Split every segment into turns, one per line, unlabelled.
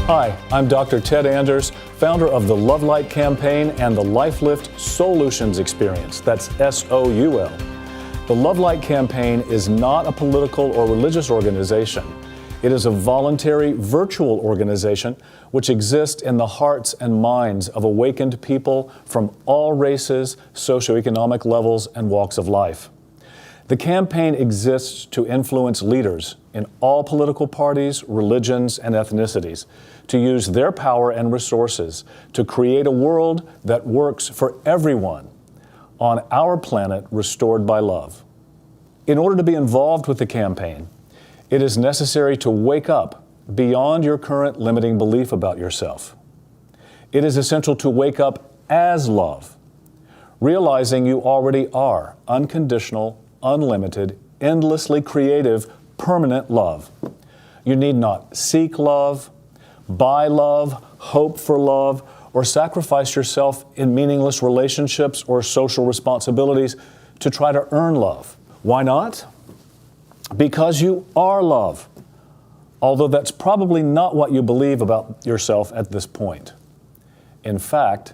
Hi, I'm Dr. Ted Anders, founder of the Love Light Campaign and the Life Lift Solutions Experience. That's S-O-U-L. The Love Light Campaign is not a political or religious organization. It is a voluntary virtual organization which exists in the hearts and minds of awakened people from all races, socioeconomic levels, and walks of life. The campaign exists to influence leaders in all political parties, religions, and ethnicities to use their power and resources to create a world that works for everyone on our planet restored by love. In order to be involved with the campaign, it is necessary to wake up beyond your current limiting belief about yourself. It is essential to wake up as love, realizing you already are unconditional, unlimited, endlessly creative, permanent love. You need not seek love, buy love, hope for love, or sacrifice yourself in meaningless relationships or social responsibilities to try to earn love. Why not? Because you are love, although that's probably not what you believe about yourself at this point. In fact,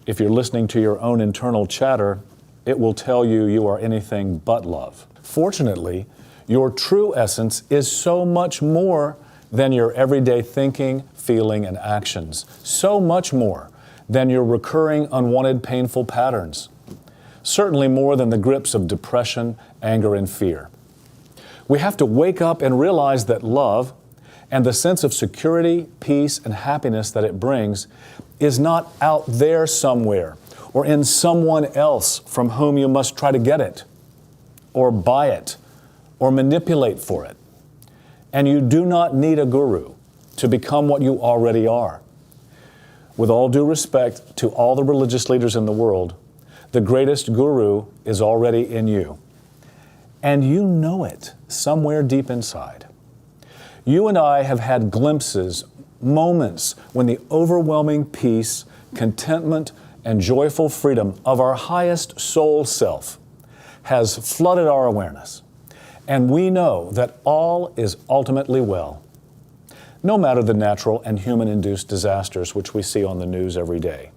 if you're listening to your own internal chatter, it will tell you you are anything but love. Fortunately, your true essence is so much more than your everyday thinking, feeling, and actions. So much more than your recurring, unwanted, painful patterns. Certainly more than the grips of depression, anger, and fear. We have to wake up and realize that love and the sense of security, peace, and happiness that it brings is not out there somewhere or in someone else from whom you must try to get it, or buy it, or manipulate for it. And you do not need a guru to become what you already are. With all due respect to all the religious leaders in the world, the greatest guru is already in you. And you know it somewhere deep inside. You and I have had glimpses, moments when the overwhelming peace, contentment, and joyful freedom of our highest soul self has flooded our awareness. And we know that all is ultimately well, no matter the natural and human-induced disasters which we see on the news every day.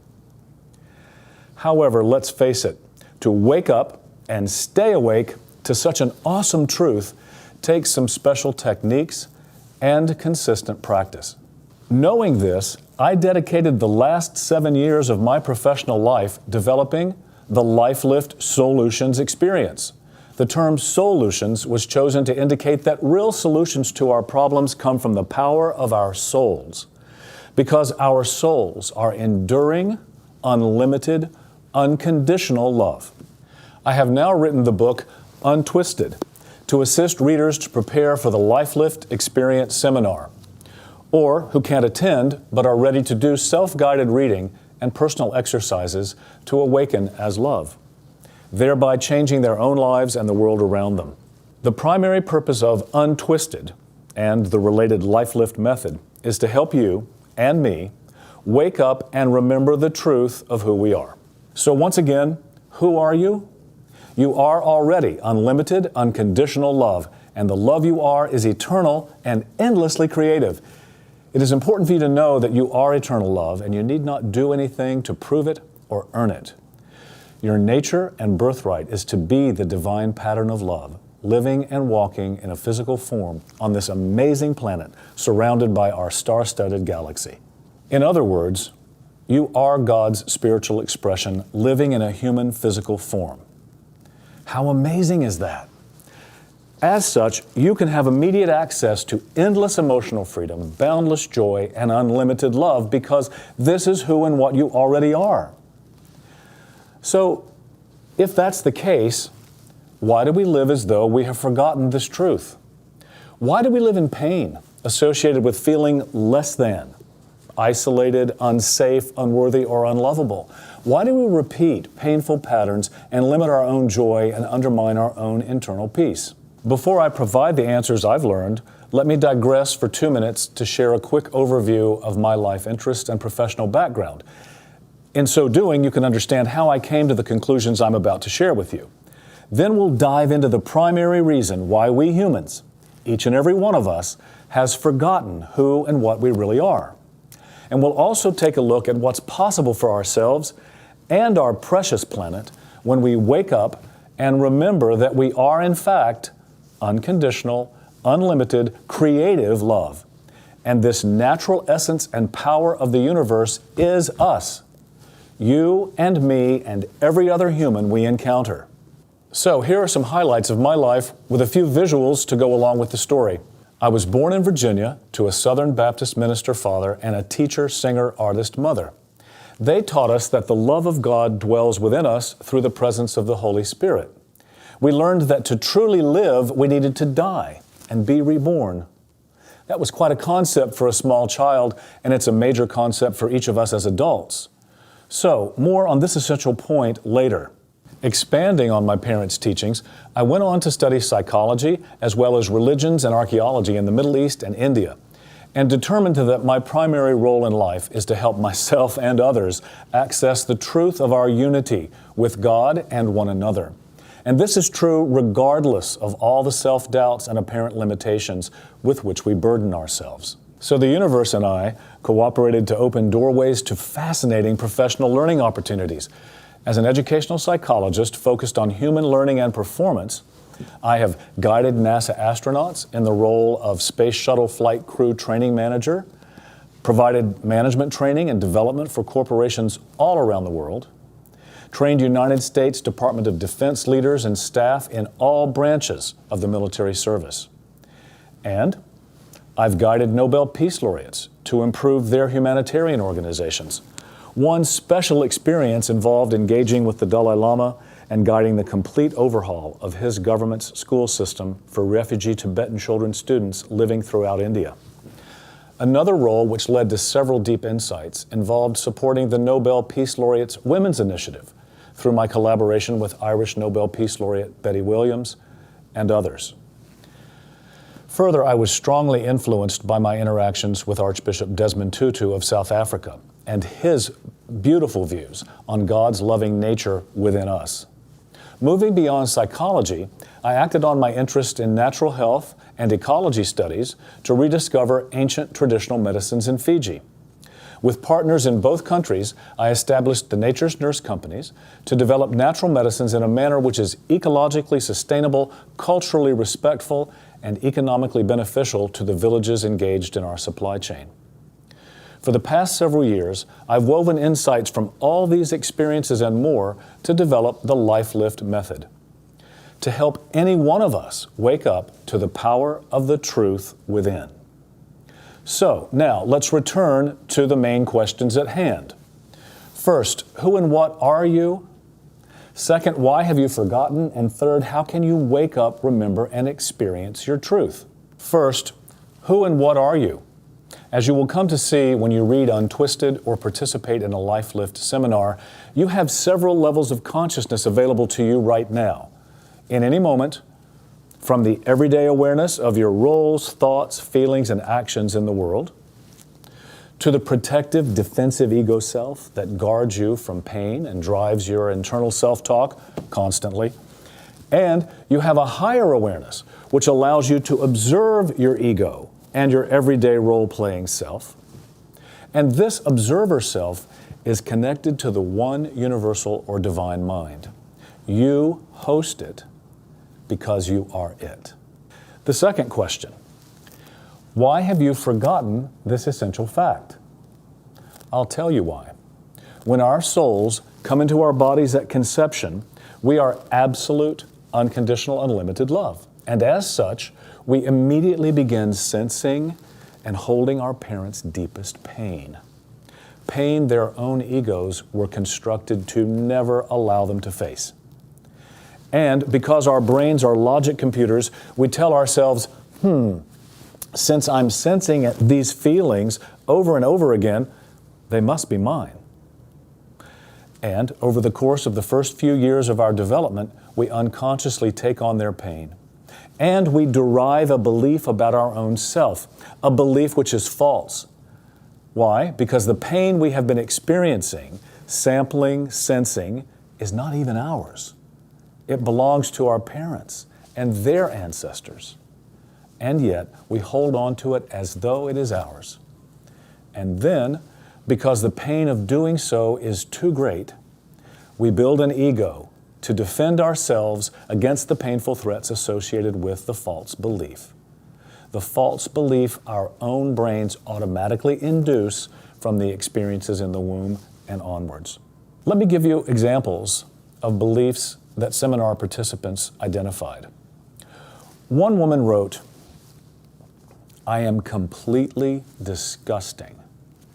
However, let's face it, to wake up and stay awake to such an awesome truth takes some special techniques and consistent practice. Knowing this, I dedicated the last 7 years of my professional life developing the Life Lift Solutions Experience. The term solutions was chosen to indicate that real solutions to our problems come from the power of our souls, because our souls are enduring, unlimited, unconditional love. I have now written the book Untwisted to assist readers to prepare for the Life Lift Experience Seminar, or who can't attend but are ready to do self-guided reading and personal exercises to awaken as love, thereby changing their own lives and the world around them. The primary purpose of Untwisted and the related Life Lift method is to help you and me wake up and remember the truth of who we are. So once again, who are you? You are already unlimited, unconditional love, and the love you are is eternal and endlessly creative. It is important for you to know that you are eternal love, and you need not do anything to prove it or earn it. Your nature and birthright is to be the divine pattern of love, living and walking in a physical form on this amazing planet surrounded by our star-studded galaxy. In other words, you are God's spiritual expression living in a human physical form. How amazing is that? As such, you can have immediate access to endless emotional freedom, boundless joy, and unlimited love because this is who and what you already are. So, if that's the case, why do we live as though we have forgotten this truth? Why do we live in pain associated with feeling less than, isolated, unsafe, unworthy, or unlovable? Why do we repeat painful patterns and limit our own joy and undermine our own internal peace? Before I provide the answers I've learned, let me digress for 2 minutes to share a quick overview of my life interests and professional background. In so doing, you can understand how I came to the conclusions I'm about to share with you. Then we'll dive into the primary reason why we humans, each and every one of us, has forgotten who and what we really are. And we'll also take a look at what's possible for ourselves and our precious planet when we wake up and remember that we are, in fact, unconditional, unlimited, creative love. And this natural essence and power of the universe is us. You and me and every other human we encounter. So here are some highlights of my life with a few visuals to go along with the story. I was born in Virginia to a Southern Baptist minister father and a teacher, singer, artist mother. They taught us that the love of God dwells within us through the presence of the Holy Spirit. We learned that to truly live, we needed to die and be reborn. That was quite a concept for a small child, and it's a major concept for each of us as adults. So, more on this essential point later. Expanding on my parents' teachings, I went on to study psychology as well as religions and archaeology in the Middle East and India, and determined that my primary role in life is to help myself and others access the truth of our unity with God and one another. And this is true regardless of all the self-doubts and apparent limitations with which we burden ourselves. So the universe and I cooperated to open doorways to fascinating professional learning opportunities. As an educational psychologist focused on human learning and performance, I have guided NASA astronauts in the role of Space Shuttle Flight Crew Training Manager, provided management training and development for corporations all around the world, trained United States Department of Defense leaders and staff in all branches of the military service. And I've guided Nobel Peace Laureates to improve their humanitarian organizations. One special experience involved engaging with the Dalai Lama and guiding the complete overhaul of his government's school system for refugee Tibetan children students living throughout India. Another role which led to several deep insights involved supporting the Nobel Peace Laureates Women's Initiative through my collaboration with Irish Nobel Peace Laureate Betty Williams and others. Further, I was strongly influenced by my interactions with Archbishop Desmond Tutu of South Africa and his beautiful views on God's loving nature within us. Moving beyond psychology, I acted on my interest in natural health and ecology studies to rediscover ancient traditional medicines in Fiji. With partners in both countries, I established the Nature's Nurse companies to develop natural medicines in a manner which is ecologically sustainable, culturally respectful, and economically beneficial to the villages engaged in our supply chain. For the past several years, I've woven insights from all these experiences and more to develop the Life Lift method, to help any one of us wake up to the power of the truth within. So, now let's return to the main questions at hand. First, who and what are you? Second, why have you forgotten? And third, how can you wake up, remember, and experience your truth? First, who and what are you? As you will come to see when you read Untwisted or participate in a Life Lift seminar, you have several levels of consciousness available to you right now. In any moment, from the everyday awareness of your roles, thoughts, feelings, and actions in the world, to the protective, defensive ego self that guards you from pain and drives your internal self-talk constantly. And you have a higher awareness, which allows you to observe your ego and your everyday role-playing self. And this observer self is connected to the one universal or divine mind. You host it because you are it. The second question, why have you forgotten this essential fact? I'll tell you why. When our souls come into our bodies at conception, we are absolute, unconditional, unlimited love. And as such, we immediately begin sensing and holding our parents' deepest pain. Pain their own egos were constructed to never allow them to face. And because our brains are logic computers, we tell ourselves, since I'm sensing these feelings over and over again, they must be mine. And over the course of the first few years of our development, we unconsciously take on their pain. And we derive a belief about our own self, a belief which is false. Why? Because the pain we have been experiencing, sampling, sensing, is not even ours. It belongs to our parents and their ancestors. And yet, we hold on to it as though it is ours. And then, because the pain of doing so is too great, we build an ego to defend ourselves against the painful threats associated with the false belief. The false belief our own brains automatically induce from the experiences in the womb and onwards. Let me give you examples of beliefs that seminar participants identified. One woman wrote, "I am completely disgusting,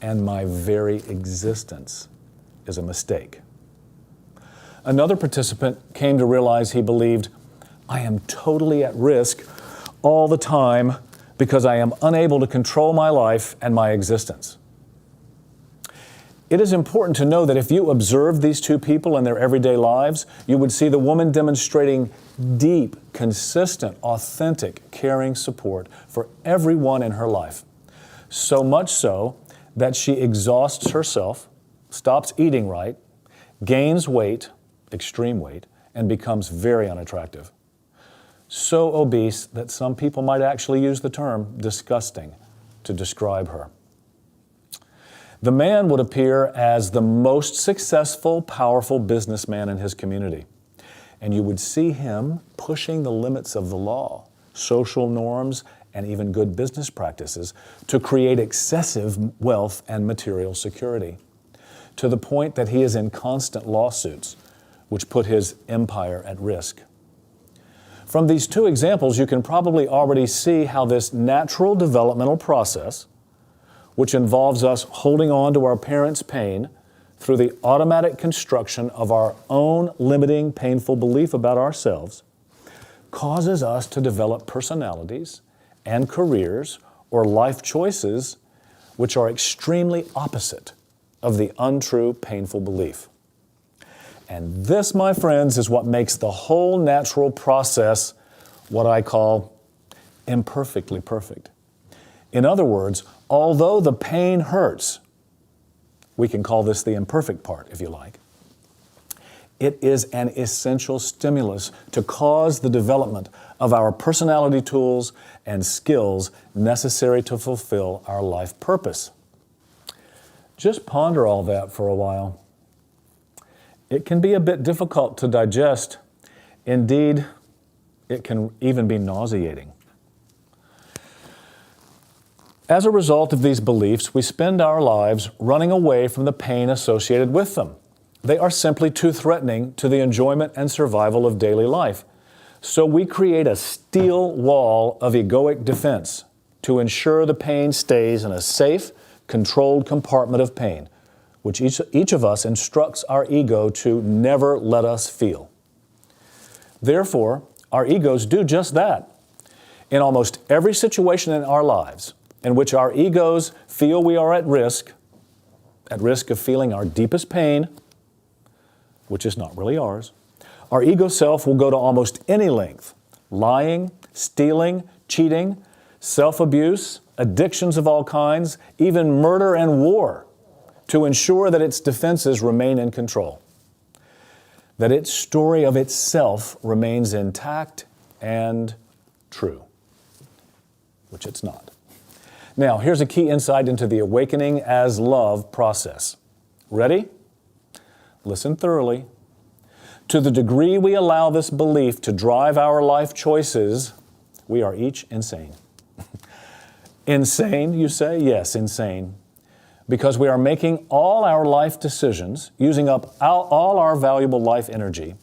and my very existence is a mistake." Another participant came to realize he believed, "I am totally at risk all the time because I am unable to control my life and my existence." It is important to know that if you observed these two people in their everyday lives, you would see the woman demonstrating deep, consistent, authentic, caring support for everyone in her life. So much so that she exhausts herself, stops eating right, gains weight, extreme weight, and becomes very unattractive. So obese that some people might actually use the term disgusting to describe her. The man would appear as the most successful, powerful businessman in his community. And you would see him pushing the limits of the law, social norms, and even good business practices to create excessive wealth and material security, to the point that he is in constant lawsuits, which put his empire at risk. From these two examples, you can probably already see how this natural developmental process, which involves us holding on to our parents' pain through the automatic construction of our own limiting, painful belief about ourselves, causes us to develop personalities and careers or life choices which are extremely opposite of the untrue, painful belief. And this, my friends, is what makes the whole natural process what I call imperfectly perfect. In other words, although the pain hurts, we can call this the imperfect part, if you like, it is an essential stimulus to cause the development of our personality tools and skills necessary to fulfill our life purpose. Just ponder all that for a while. It can be a bit difficult to digest. Indeed, it can even be nauseating. As a result of these beliefs, we spend our lives running away from the pain associated with them. They are simply too threatening to the enjoyment and survival of daily life. So we create a steel wall of egoic defense to ensure the pain stays in a safe, controlled compartment of pain, which each of us instructs our ego to never let us feel. Therefore, our egos do just that. In almost every situation in our lives in which our egos feel we are at risk of feeling our deepest pain, which is not really ours, our ego self will go to almost any length, lying, stealing, cheating, self-abuse, addictions of all kinds, even murder and war, to ensure that its defenses remain in control, that its story of itself remains intact and true, which it's not. Now, here's a key insight into the awakening as love process. Ready? Listen thoroughly. To the degree we allow this belief to drive our life choices, we are each insane. Insane, you say? Yes, insane. Because we are making all our life decisions, using up all our valuable life energy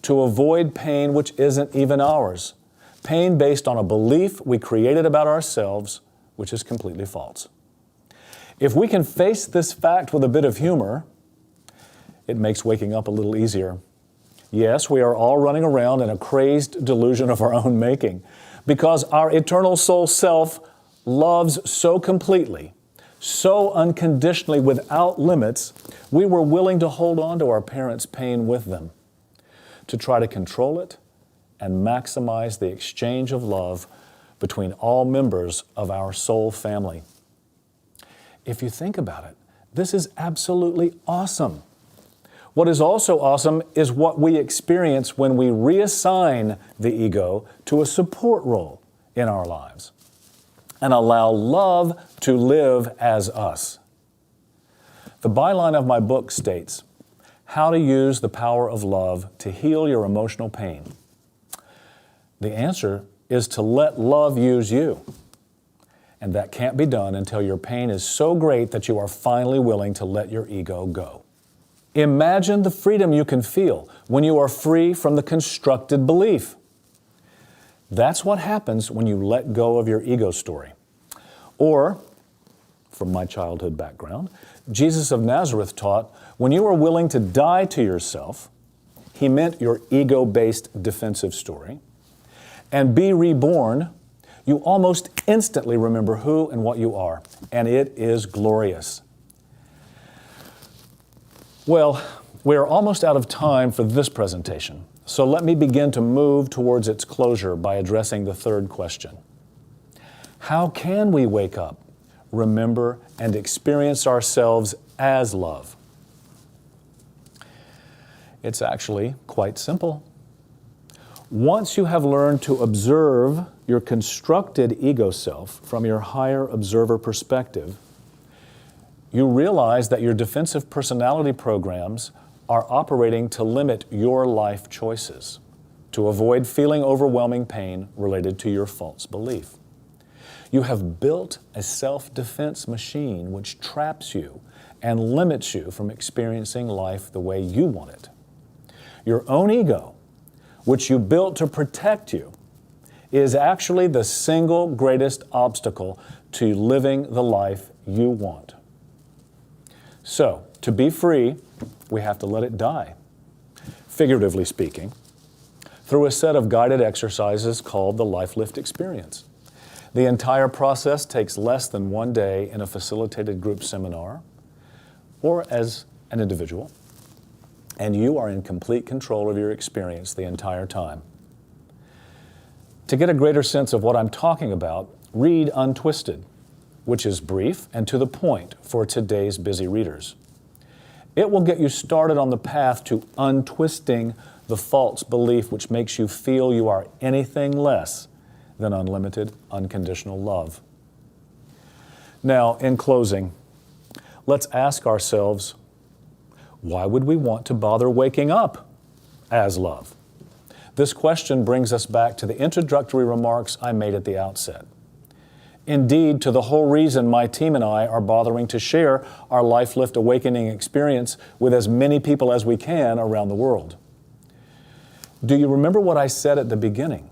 to avoid pain which isn't even ours. Pain based on a belief we created about ourselves, which is completely false. If we can face this fact with a bit of humor, it makes waking up a little easier. Yes, we are all running around in a crazed delusion of our own making, because our eternal soul self loves so completely, so unconditionally, without limits, we were willing to hold on to our parents' pain with them, to try to control it and maximize the exchange of love between all members of our soul family. If you think about it, this is absolutely awesome. What is also awesome is what we experience when we reassign the ego to a support role in our lives and allow love to live as us. The byline of my book states, "How to use the power of love to heal your emotional pain." The answer is to let love use you. And that can't be done until your pain is so great that you are finally willing to let your ego go. Imagine the freedom you can feel when you are free from the constructed belief. That's what happens when you let go of your ego story. Or, from my childhood background, Jesus of Nazareth taught, when you are willing to die to yourself, he meant your ego-based defensive story, and be reborn, you almost instantly remember who and what you are, and it is glorious. Well, we are almost out of time for this presentation, so let me begin to move towards its closure by addressing the third question. How can we wake up, remember, and experience ourselves as love? It's actually quite simple. Once you have learned to observe your constructed ego self from your higher observer perspective, you realize that your defensive personality programs are operating to limit your life choices, to avoid feeling overwhelming pain related to your false belief. You have built a self-defense machine which traps you and limits you from experiencing life the way you want it. Your own ego, which you built to protect you, is actually the single greatest obstacle to living the life you want. So, to be free, we have to let it die, figuratively speaking, through a set of guided exercises called the Life Lift Experience. The entire process takes less than 1 day in a facilitated group seminar or as an individual, and you are in complete control of your experience the entire time. To get a greater sense of what I'm talking about, read Untwisted, which is brief and to the point for today's busy readers. It will get you started on the path to untwisting the false belief which makes you feel you are anything less than unlimited, unconditional love. Now, in closing, let's ask ourselves, why would we want to bother waking up as love? This question brings us back to the introductory remarks I made at the outset. Indeed, to the whole reason my team and I are bothering to share our Life Lift Awakening experience with as many people as we can around the world. Do you remember what I said at the beginning?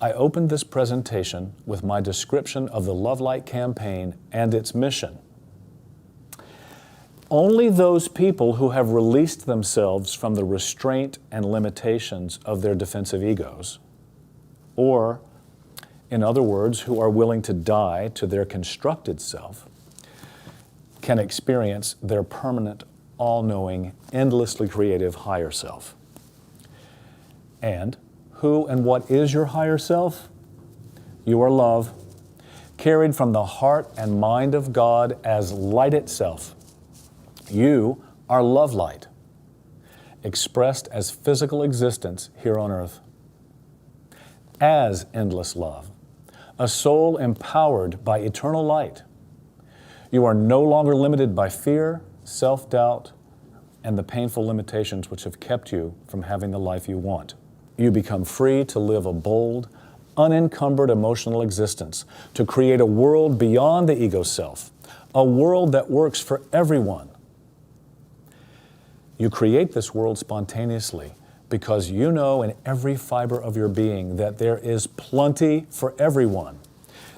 I opened this presentation with my description of the Love Light campaign and its mission. Only those people who have released themselves from the restraint and limitations of their defensive egos, or, in other words, who are willing to die to their constructed self, can experience their permanent, all-knowing, endlessly creative higher self. And who and what is your higher self? You are love, carried from the heart and mind of God as light itself. You are love light, expressed as physical existence here on earth. As endless love, a soul empowered by eternal light. You are no longer limited by fear, self-doubt, and the painful limitations which have kept you from having the life you want. You become free to live a bold, unencumbered emotional existence, to create a world beyond the ego self, a world that works for everyone. You create this world spontaneously because you know in every fiber of your being that there is plenty for everyone.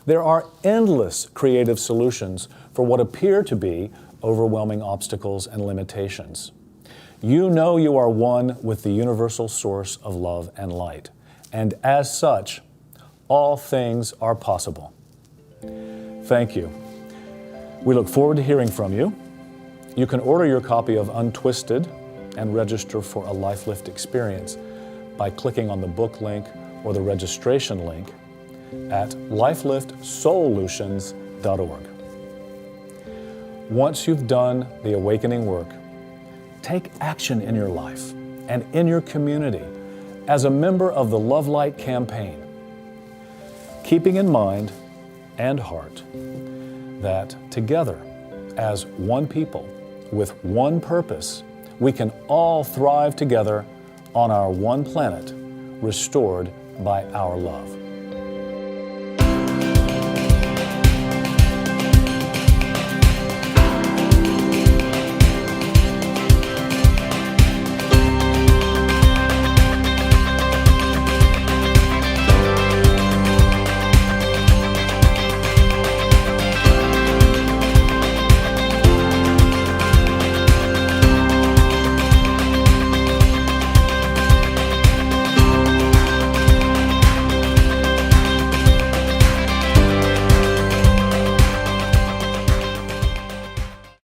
There are endless creative solutions for what appear to be overwhelming obstacles and limitations. You know you are one with the universal source of love and light, and as such, all things are possible. Thank you. We look forward to hearing from you. You can order your copy of Untwisted and register for a Life Lift experience by clicking on the book link or the registration link at lifeliftsolutions.org. Once you've done the awakening work, take action in your life and in your community as a member of the Love Light campaign, keeping in mind and heart that together, as one people with one purpose, we can all thrive together on our one planet, restored by our love.